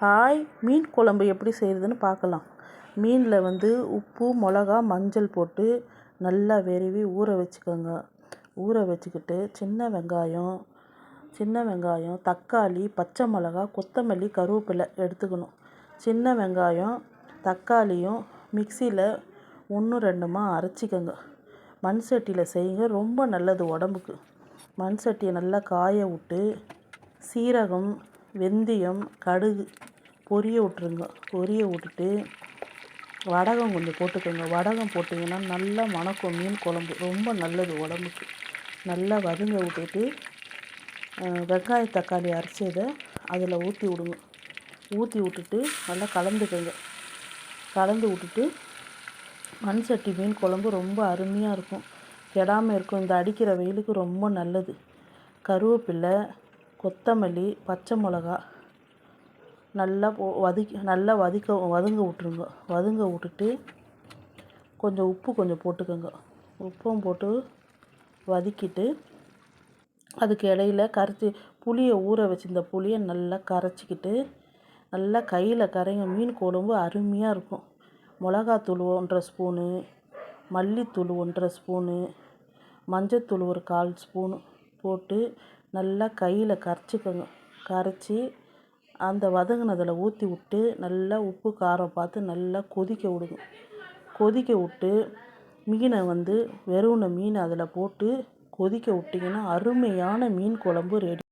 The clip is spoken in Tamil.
ஹாய், மீன் குழம்பு எப்படி செய்கிறதுன்னு பார்க்கலாம். மீனில் உப்பு, மிளகா, மஞ்சள் போட்டு நல்லா விரவி ஊற வச்சுக்கோங்க. ஊற வச்சுக்கிட்டு சின்ன வெங்காயம், தக்காளி, பச்சை மிளகா, கொத்தமல்லி, கருவேப்பிலை எடுத்துக்கணும். சின்ன வெங்காயம் தக்காளியும் மிக்சியில் 1-2 அரைச்சிக்கோங்க. மண் சட்டியில் செய்யுங்க, ரொம்ப நல்லது உடம்புக்கு. மண் சட்டியை நல்லா காய விட்டு சீரகம், வெந்தயம், கடுகு பொரிய விட்ருங்க. பொரிய விட்டுட்டு வடகம் கொஞ்சம் போட்டுக்கோங்க. வடகம் போட்டிங்கன்னா நல்லா மணக்கும். மீன் குழம்பு ரொம்ப நல்லது உடம்புக்கு. நல்லா வதங்க விட்டுட்டு வெங்காய தக்காளி அரைச்சதை அதில் ஊற்றி விடுங்க. ஊற்றி விட்டுட்டு நல்லா கலந்துக்கோங்க. கலந்து விட்டுட்டு மண் சட்டி மீன் குழம்பு ரொம்ப அருமையாக இருக்கும், கெடாமல் இருக்கும். இந்த அடிக்கிற வெயிலுக்கு ரொம்ப நல்லது. கருவேப்பிலை, கொத்தமல்லி, பச்சை மிளகா நல்லா வதங்க விட்ருங்க. வதங்க விட்டுட்டு கொஞ்சம் உப்பு போட்டுக்கோங்க. உப்பும் போட்டு வதக்கிட்டு அதுக்கு இடையில புளியை ஊற வச்சுருந்த புளியை நல்லா கரைச்சிக்கிட்டு நல்லா கையில் கரைங்க. மீன் குழம்பு அருமையாக இருக்கும். மிளகாத்தூள் 1½ ஸ்பூனு, மல்லித்தூள் 1½ ஸ்பூனு, மஞ்சத்தூள் 1/4 ஸ்பூனு போட்டு நல்லா கையில் கரைச்சிக்கோங்க. கரைச்சி அந்த வதங்கினதில் ஊற்றி விட்டு நல்லா உப்பு காரம் பார்த்து நல்லா கொதிக்க விடுங்க. கொதிக்க விட்டு மீனை வெறுன மீனை அதில் போட்டு கொதிக்க விட்டிங்கன்னா அருமையான மீன் குழம்பு ரெடி.